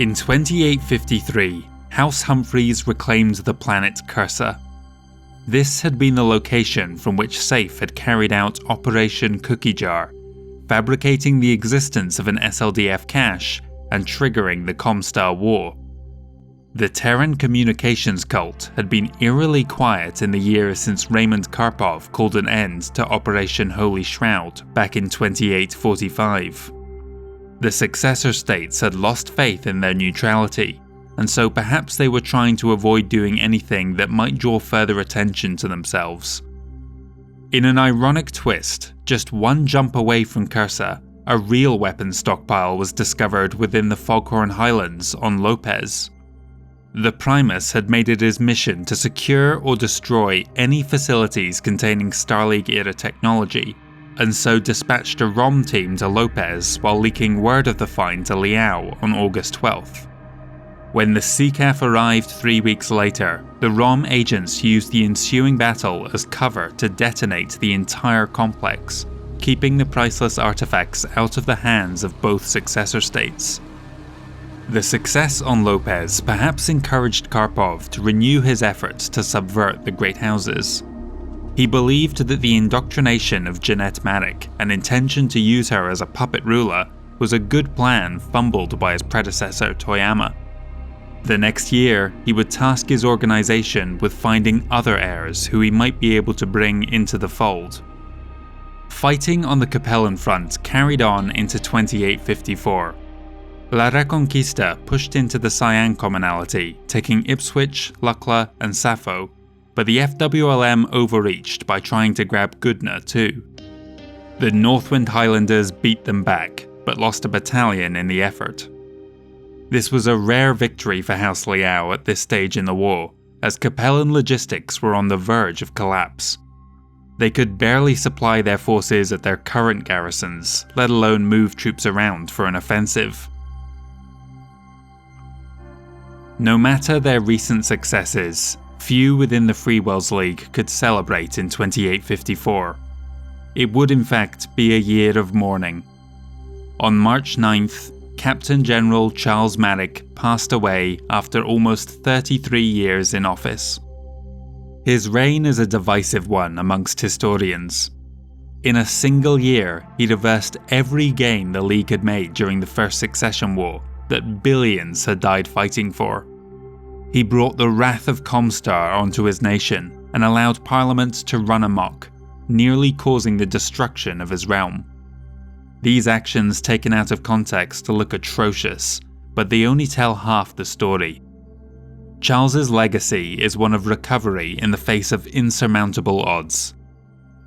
In 2853, House Humphreys reclaimed the planet Cursa. This had been the location from which Safe had carried out Operation Cookie Jar, fabricating the existence of an SLDF cache and triggering the ComStar War. The Terran communications cult had been eerily quiet in the years since Raymond Karpov called an end to Operation Holy Shroud back in 2845. The successor states had lost faith in their neutrality, and so perhaps they were trying to avoid doing anything that might draw further attention to themselves. In an ironic twist, just one jump away from Cursa, a real weapons stockpile was discovered within the Foghorn Highlands on Lopez. The Primus had made it his mission to secure or destroy any facilities containing Starleague-era technology, and so dispatched a ROM team to Lopez while leaking word of the find to Liao on August 12th. When the CCAF arrived 3 weeks later, the ROM agents used the ensuing battle as cover to detonate the entire complex, keeping the priceless artifacts out of the hands of both successor states. The success on Lopez perhaps encouraged Karpov to renew his efforts to subvert the Great Houses. He believed that the indoctrination of Jeanette Marik and intention to use her as a puppet ruler was a good plan fumbled by his predecessor Toyama. The next year, he would task his organization with finding other heirs who he might be able to bring into the fold. Fighting on the Capellan front carried on into 2854. La Reconquista pushed into the Cyan Commonalty, taking Ipswich, Lukla, and Sappho, but the FWLM overreached by trying to grab Gudna too. The Northwind Highlanders beat them back, but lost a battalion in the effort. This was a rare victory for House Liao at this stage in the war, as Capellan logistics were on the verge of collapse. They could barely supply their forces at their current garrisons, let alone move troops around for an offensive. No matter their recent successes, few within the Freewells League could celebrate in 2854. It would in fact be a year of mourning. On March 9th, Captain General Charles Marik passed away after almost 33 years in office. His reign is a divisive one amongst historians. In a single year, he reversed every gain the League had made during the First Succession War that billions had died fighting for. He brought the wrath of ComStar onto his nation and allowed Parliament to run amok, nearly causing the destruction of his realm. These actions taken out of context look atrocious, but they only tell half the story. Charles's legacy is one of recovery in the face of insurmountable odds.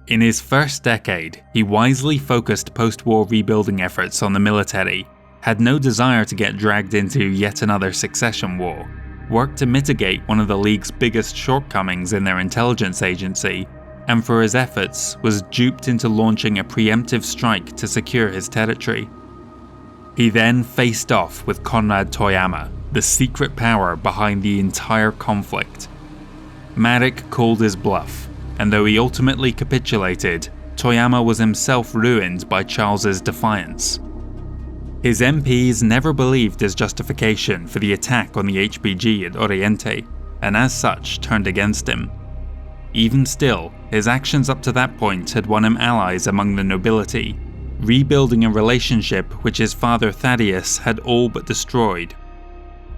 In his first decade, he wisely focused post-war rebuilding efforts on the military, had no desire to get dragged into yet another succession war, worked to mitigate one of the League's biggest shortcomings in their intelligence agency, and for his efforts was duped into launching a preemptive strike to secure his territory. He then faced off with Konrad Toyama, the secret power behind the entire conflict. Marik called his bluff, and though he ultimately capitulated, Toyama was himself ruined by Charles's defiance. His MPs never believed his justification for the attack on the HBG at Oriente, and as such turned against him. Even still, his actions up to that point had won him allies among the nobility, rebuilding a relationship which his father Thaddeus had all but destroyed.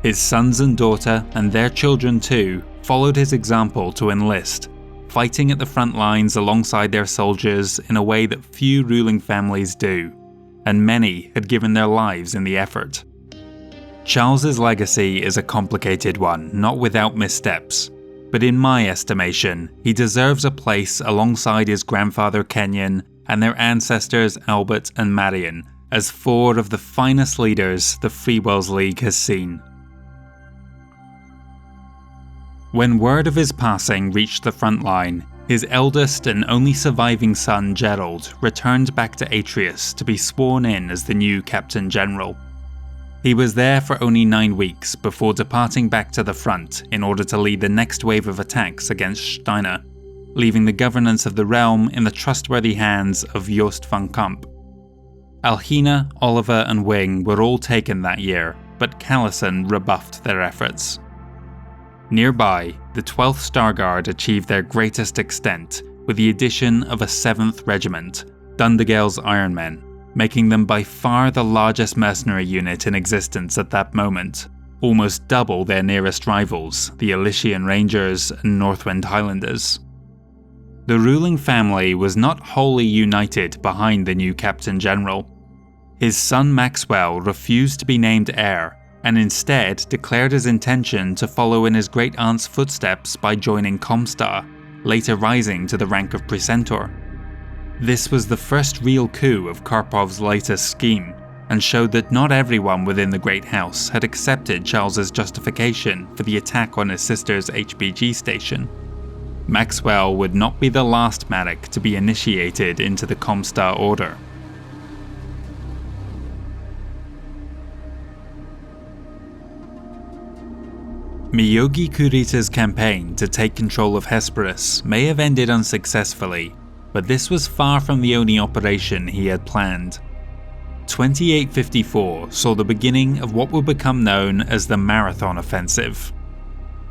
His sons and daughter, and their children too, followed his example to enlist, fighting at the front lines alongside their soldiers in a way that few ruling families do, and many had given their lives in the effort. Charles's legacy is a complicated one, not without missteps, but in my estimation, he deserves a place alongside his grandfather Kenyon and their ancestors Albert and Marion as four of the finest leaders the Freewells League has seen. When word of his passing reached the front line, his eldest and only surviving son Gerald returned back to Atreus to be sworn in as the new Captain General. He was there for only 9 weeks before departing back to the front in order to lead the next wave of attacks against Steiner, leaving the governance of the realm in the trustworthy hands of Joost van Kamp. Alhina, Oliver and Wing were all taken that year, but Callison rebuffed their efforts. Nearby, the 12th Star Guard achieved their greatest extent with the addition of a 7th Regiment, Dundagale's Ironmen, making them by far the largest mercenary unit in existence at that moment, almost double their nearest rivals, the Elysian Rangers and Northwind Highlanders. The ruling family was not wholly united behind the new Captain General. His son Maxwell refused to be named heir, and instead declared his intention to follow in his great-aunt's footsteps by joining ComStar, later rising to the rank of Precentor. This was the first real coup of Karpov's latest scheme, and showed that not everyone within the Great House had accepted Charles's justification for the attack on his sister's HBG station. Maxwell would not be the last Marik to be initiated into the ComStar Order. Miyogi Kurita's campaign to take control of Hesperus may have ended unsuccessfully, but this was far from the only operation he had planned. 2854 saw the beginning of what would become known as the Marathan Offensive.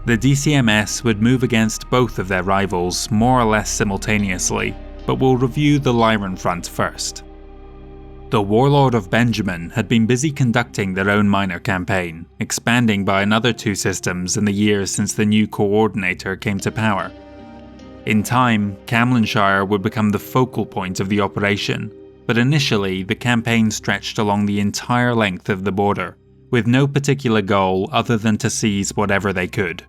The DCMS would move against both of their rivals more or less simultaneously, but we'll review the Lyran front first. The Warlord of Benjamin had been busy conducting their own minor campaign, expanding by another 2 systems in the years since the new coordinator came to power. In time, Camlanshire would become the focal point of the operation, but initially the campaign stretched along the entire length of the border, with no particular goal other than to seize whatever they could.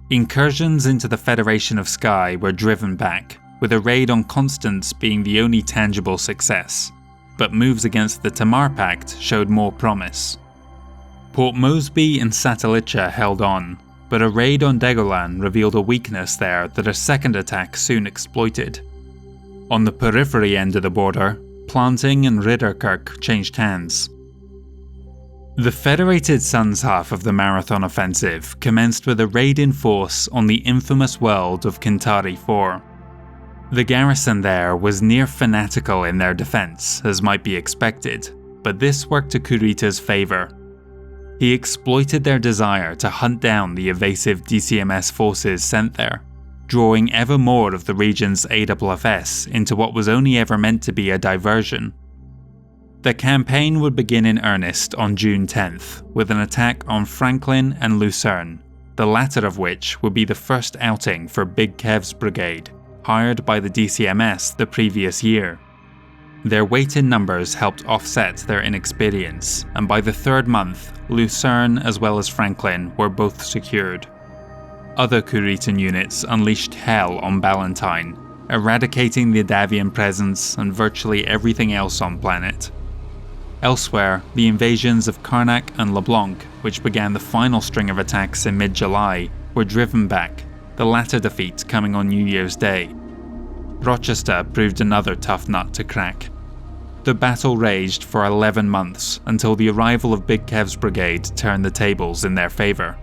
Incursions into the Federation of Sky were driven back, with a raid on Constance being the only tangible success, but moves against the Tamar Pact showed more promise. Port Moresby and Satellitcha held on, but a raid on Degolan revealed a weakness there that a second attack soon exploited. On the Periphery end of the border, Planting and Ridderkirk changed hands. The Federated Sons half of the Marathon Offensive commenced with a raid in force on the infamous world of Kintari IV. The garrison there was near fanatical in their defense, as might be expected, but this worked to Kurita's favor. He exploited their desire to hunt down the evasive DCMS forces sent there, drawing ever more of the region's AFFS into what was only ever meant to be a diversion. The campaign would begin in earnest on June 10th, with an attack on Franklin and Lucerne, the latter of which would be the first outing for Big Kev's brigade, hired by the DCMS the previous year. Their weight in numbers helped offset their inexperience, and by the 3rd month, Lucerne as well as Franklin were both secured. Other Kuritan units unleashed hell on Ballantine, eradicating the Davion presence and virtually everything else on planet. Elsewhere, the invasions of Karnak and LeBlanc, which began the final string of attacks in mid-July, were driven back, the latter defeat coming on New Year's Day. Rochester proved another tough nut to crack. The battle raged for 11 months until the arrival of Big Kev's brigade turned the tables in their favour.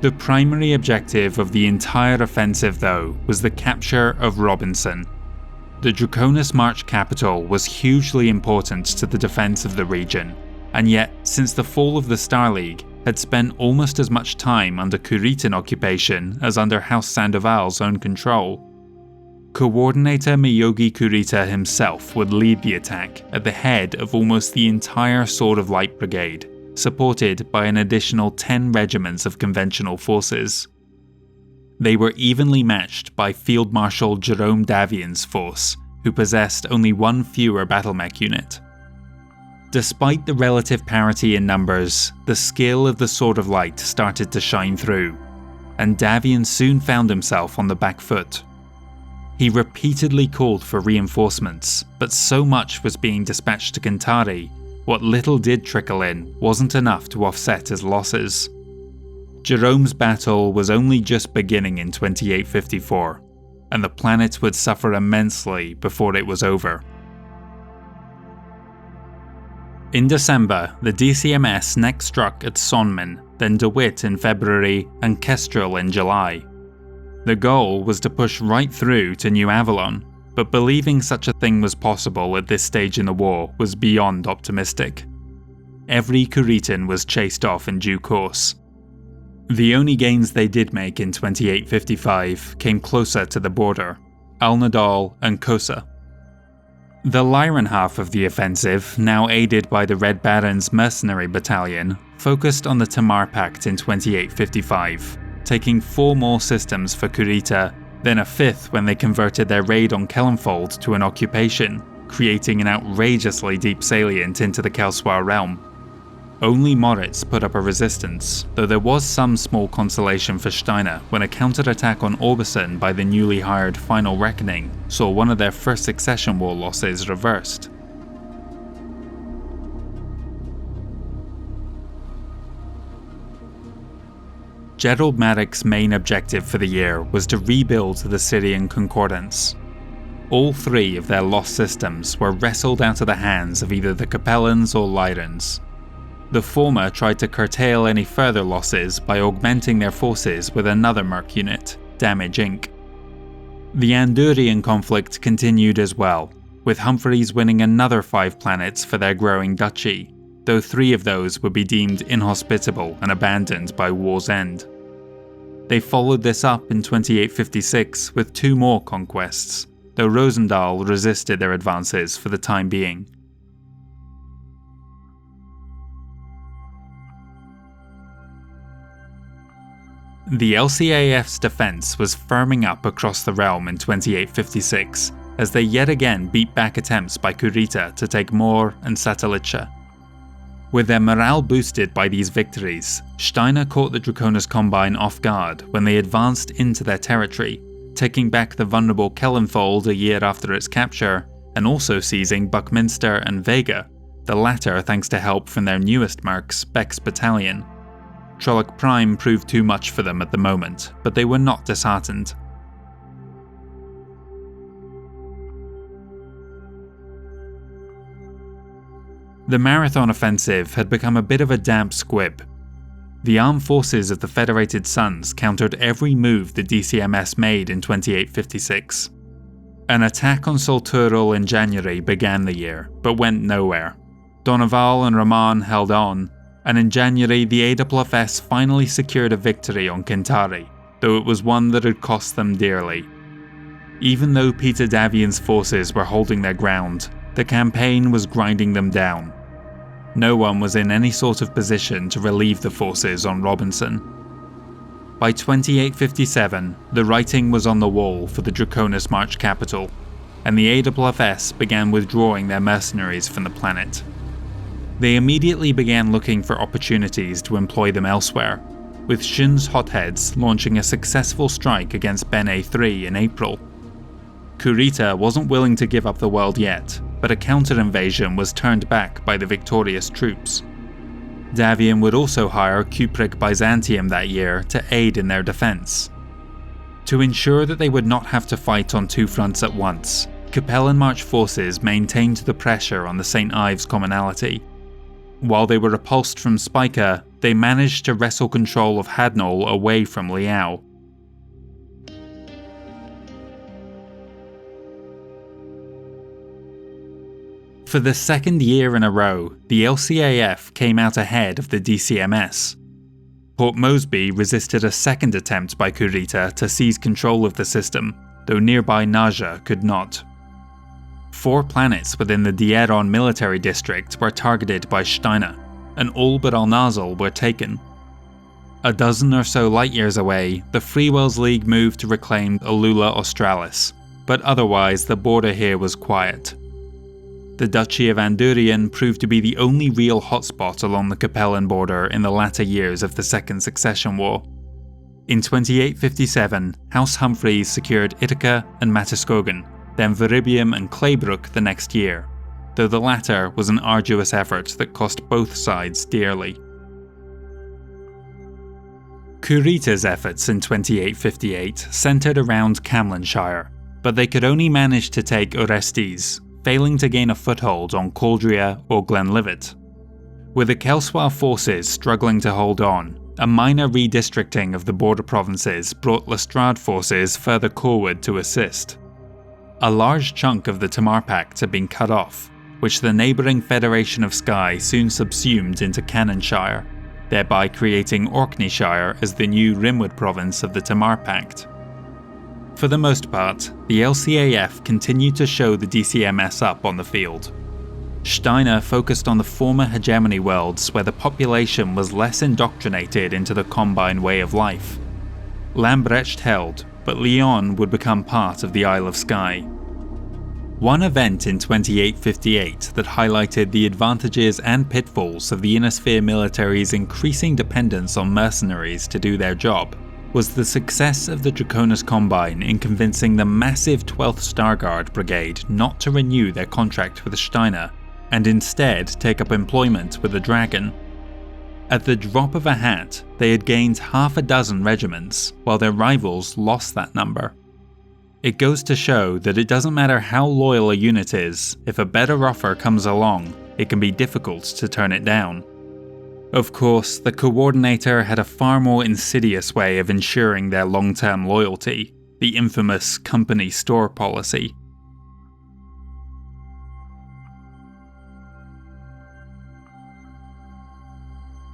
The primary objective of the entire offensive, though, was the capture of Robinson. The Draconis March capital was hugely important to the defence of the region, and yet, since the fall of the Star League, had spent almost as much time under Kuritan occupation as under House Sandoval's own control. Coordinator Miyogi Kurita himself would lead the attack at the head of almost the entire Sword of Light Brigade, supported by an additional 10 regiments of conventional forces. They were evenly matched by Field Marshal Jerome Davion's force, who possessed only 1 fewer battlemech unit. Despite the relative parity in numbers, the skill of the Sword of Light started to shine through, and Davion soon found himself on the back foot. He repeatedly called for reinforcements, but so much was being dispatched to Kintari, what little did trickle in wasn't enough to offset his losses. Jerome's battle was only just beginning in 2854, and the planet would suffer immensely before it was over. In December, the DCMS next struck at Sonmin, then DeWitt in February, and Kestrel in July. The goal was to push right through to New Avalon, but believing such a thing was possible at this stage in the war was beyond optimistic. every Kuritan was chased off in due course. The only gains they did make in 2855 came closer to the border, Al-Nadal and Kosa. The Lyran half of the offensive, now aided by the Red Baron's mercenary battalion, focused on the Tamar Pact in 2855, taking 4 more systems for Kurita, then a 5th when they converted their raid on Kellenfold to an occupation, creating an outrageously deep salient into the Kelswar realm. Only Moritz put up a resistance, though there was some small consolation for Steiner when a counterattack on Orbison by the newly hired Final Reckoning saw one of their first succession war losses reversed. Gerald Marik's main objective for the year was to rebuild the Syrian Concordance. All 3 of their lost systems were wrestled out of the hands of either the Capellans or Lyrans. The former tried to curtail any further losses by augmenting their forces with another merc unit, Damage Inc. The Andurian conflict continued as well, with Humphreys winning another 5 planets for their growing duchy, though 3 of those would be deemed inhospitable and abandoned by war's end. They followed this up in 2856 with 2 more conquests, though Rosendahl resisted their advances for the time being. The LCAF's defense was firming up across the realm in 2856, as they yet again beat back attempts by Kurita to take Mor and Satellitsha. With their morale boosted by these victories, Steiner caught the Draconis Combine off guard when they advanced into their territory, taking back the vulnerable Kellenfold a year after its capture, and also seizing Buckminster and Vega, the latter thanks to help from their newest mercs, Beck's battalion. Trolloc Prime proved too much for them at the moment, but they were not disheartened. The Marathan Offensive had become a bit of a damp squib. The armed forces of the Federated Sons countered every move the DCMS made in 2856. An attack on Solturul in January began the year, but went nowhere. Donoval and Raman held on, and in January the AFS finally secured a victory on Kintari, though it was one that had cost them dearly. Even though Peter Davion's forces were holding their ground, the campaign was grinding them down. No one was in any sort of position to relieve the forces on Robinson. By 2857, the writing was on the wall for the Draconis March capital, and the AFS began withdrawing their mercenaries from the planet. They immediately began looking for opportunities to employ them elsewhere, with Shun's hotheads launching a successful strike against Ben A3 in April. Kurita wasn't willing to give up the world yet, but a counter-invasion was turned back by the victorious troops. Davion would also hire Cupric Byzantium that year to aid in their defense. To ensure that they would not have to fight on 2 fronts at once, Capellan March forces maintained the pressure on the St. Ives commonality. While they were repulsed from Spica, they managed to wrestle control of Hadnol away from Liao. For the 2nd year in a row, the LCAF came out ahead of the DCMS. Port Mosby resisted a second attempt by Kurita to seize control of the system, though nearby Naja could not. 4 planets within the Dieron military district were targeted by Steiner, and all but Al-Nazl were taken. A dozen or so light years away, the Freewells League moved to reclaim Alula Australis, but otherwise the border here was quiet. The Duchy of Andurian proved to be the only real hotspot along the Capellan border in the latter years of the Second Succession War. In 2857, House Humphreys secured Ithaca and Mataskogan, then Veribium and Claybrook the next year, though the latter was an arduous effort that cost both sides dearly. Kurita's efforts in 2858 centred around Camlanshire, but they could only manage to take Orestes, failing to gain a foothold on Caldria or Glenlivet. With the Kelswar forces struggling to hold on, a minor redistricting of the border provinces brought Lestrade forces further forward to assist. A large chunk of the Tamar Pact had been cut off, which the neighbouring Federation of Skye soon subsumed into Cannonshire, thereby creating Orkneyshire as the new Rimwood province of the Tamar Pact. For the most part, the LCAF continued to show the DCMS up on the field. Steiner focused on the former hegemony worlds where the population was less indoctrinated into the Combine way of life. Lambrecht held, but Lyon would become part of the Isle of Skye. One event in 2858 that highlighted the advantages and pitfalls of the Inner Sphere military's increasing dependence on mercenaries to do their job was the success of the Draconis Combine in convincing the massive 12th Starguard Brigade not to renew their contract with Steiner, and instead take up employment with the Dragon. At the drop of a hat, they had gained half a dozen regiments, while their rivals lost that number. It goes to show that it doesn't matter how loyal a unit is, if a better offer comes along, it can be difficult to turn it down. Of course, the Coordinator had a far more insidious way of ensuring their long-term loyalty, the infamous company store policy.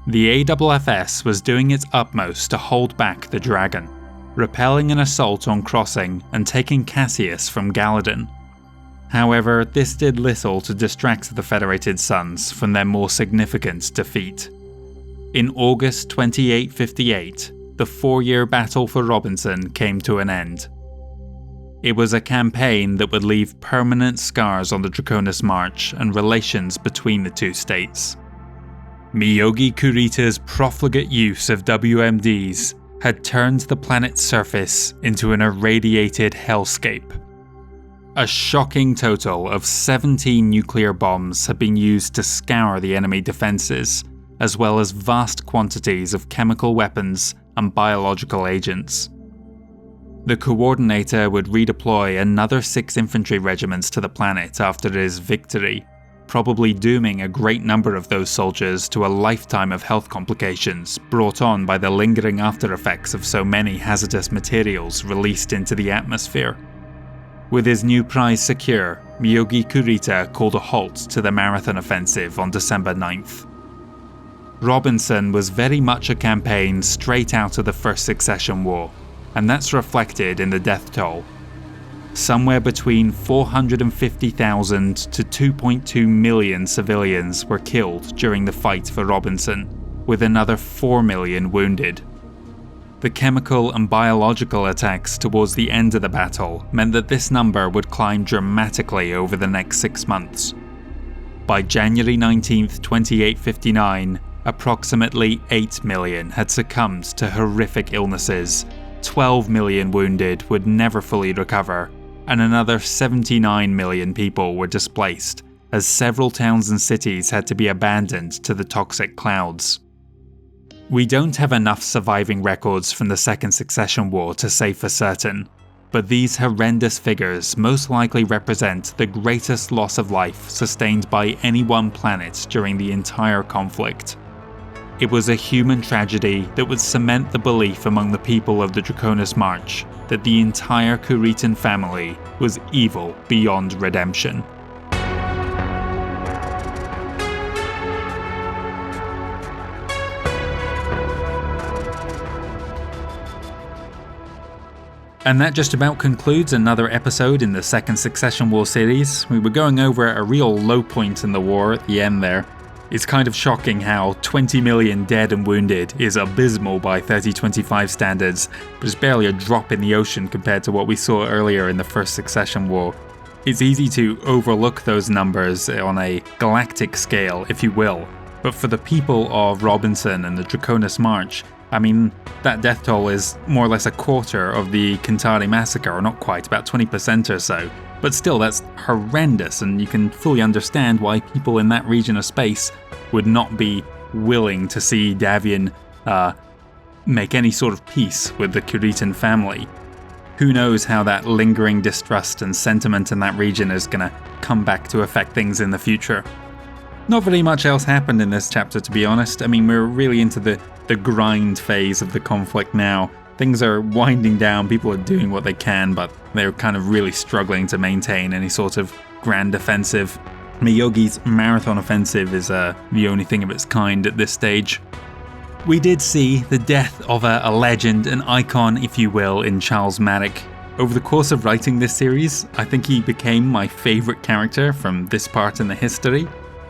The AFFS was doing its utmost to hold back the Dragon, repelling an assault on Crossing and taking Cassius from Galladon. However, this did little to distract the Federated Sons from their more significant defeat. In August 2858, the 4-year battle for Robinson came to an end. It was a campaign that would leave permanent scars on the Draconis March and relations between the two states. Miyogi Kurita's profligate use of WMDs had turned the planet's surface into an irradiated hellscape. A shocking total of 17 nuclear bombs had been used to scour the enemy defences, as well as vast quantities of chemical weapons and biological agents. The Coordinator would redeploy another 6 infantry regiments to the planet after his victory, probably dooming a great number of those soldiers to a lifetime of health complications brought on by the lingering after-effects of so many hazardous materials released into the atmosphere. With his new prize secure, Miyogi Kurita called a halt to the Marathan Offensive on December 9th. Robinson was very much a campaign straight out of the First Succession War, and that's reflected in the death toll. Somewhere between 450,000 to 2.2 million civilians were killed during the fight for Robinson, with another 4 million wounded. The chemical and biological attacks towards the end of the battle meant that this number would climb dramatically over the next 6 months. By January 19, 2859, approximately 8 million had succumbed to horrific illnesses, 12 million wounded would never fully recover, and another 79 million people were displaced, as several towns and cities had to be abandoned to the toxic clouds. We don't have enough surviving records from the Second Succession War to say for certain, but these horrendous figures most likely represent the greatest loss of life sustained by any one planet during the entire conflict. It was a human tragedy that would cement the belief among the people of the Draconis March that the entire Kuritan family was evil beyond redemption. And that just about concludes another episode in the Second Succession War series. We were going over a real low point in the war at the end there. It's kind of shocking how 20 million dead and wounded is abysmal by 3025 standards, but it's barely a drop in the ocean compared to what we saw earlier in the First Succession War. It's easy to overlook those numbers on a galactic scale, if you will, but for the people of Robinson and the Draconis March, I mean, that death toll is more or less a quarter of the Kintari massacre, or not quite, about 20% or so. But still, that's horrendous, and you can fully understand why people in that region of space would not be willing to see Davion make any sort of peace with the Kuritan family. Who knows how that lingering distrust and sentiment in that region is going to come back to affect things in the future. Not very much else happened in this chapter, to be honest. I mean, we're really into the grind phase of the conflict now. Things are winding down, people are doing what they can, but they're kind of really struggling to maintain any sort of grand offensive. Miyogi's Marathon Offensive is the only thing of its kind at this stage. We did see the death of a legend, an icon if you will, in Charles Marik. Over the course of writing this series, I think he became my favourite character from this part in the history.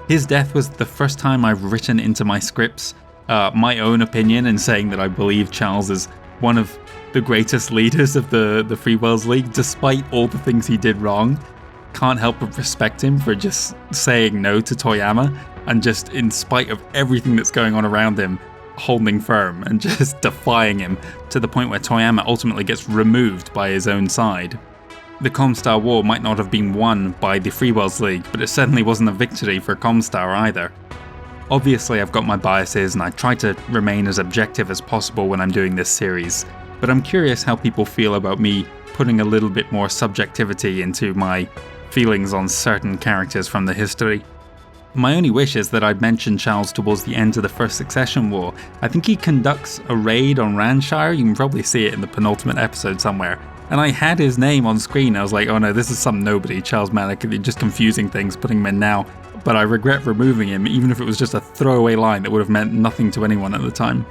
His death was the first time I've written into my scripts my own opinion in saying that I believe Charles is one of the greatest leaders of the Free Worlds League, despite all the things he did wrong. Can't help but respect him for just saying no to Toyama, and just in spite of everything that's going on around him, holding firm and just defying him to the point where Toyama ultimately gets removed by his own side. The ComStar War might not have been won by the Free Worlds League, but it certainly wasn't a victory for ComStar either. Obviously I've got my biases and I try to remain as objective as possible when I'm doing this series, but I'm curious how people feel about me putting a little bit more subjectivity into my feelings on certain characters from the history. My only wish is that I'd mentioned Charles towards the end of the First Succession War. I think he conducts a raid on Ranshire, you can probably see it in the penultimate episode somewhere. And I had his name on screen, I was like, oh no, this is some nobody, Charles Marik, just confusing things, putting him in now. But I regret removing him, even if it was just a throwaway line that would have meant nothing to anyone at the time.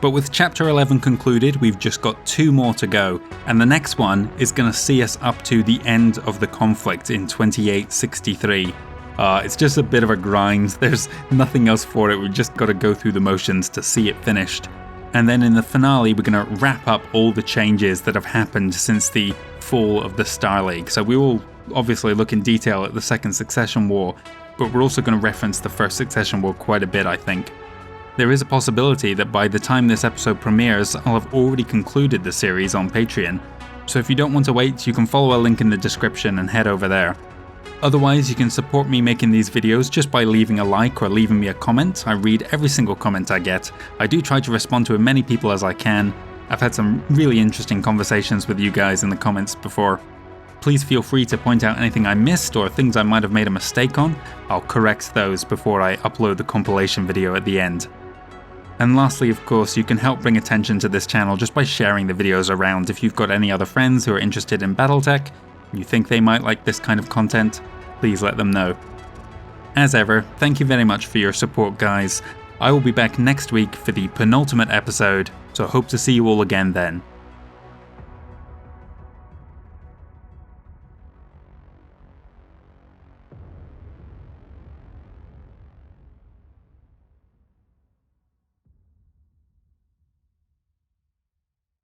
But with Chapter 11 concluded, we've just got 2 more to go, and the next one is going to see us up to the end of the conflict in 2863. It's just a bit of a grind, there's nothing else for it, we've just got to go through the motions to see it finished. And then in the finale, we're going to wrap up all the changes that have happened since the fall of the Star League. So we will obviously look in detail at the Second Succession War, but we're also going to reference the First Succession War quite a bit, I think. There is a possibility that by the time this episode premieres, I'll have already concluded the series on Patreon. So if you don't want to wait, you can follow a link in the description and head over there. Otherwise, you can support me making these videos just by leaving a like or leaving me a comment. I read every single comment I get. I do try to respond to as many people as I can. I've had some really interesting conversations with you guys in the comments before. Please feel free to point out anything I missed or things I might have made a mistake on. I'll correct those before I upload the compilation video at the end. And lastly, of course, you can help bring attention to this channel just by sharing the videos around. If you've got any other friends who are interested in BattleTech, and you think they might like this kind of content, please let them know. As ever, thank you very much for your support, guys. I will be back next week for the penultimate episode, so I hope to see you all again then.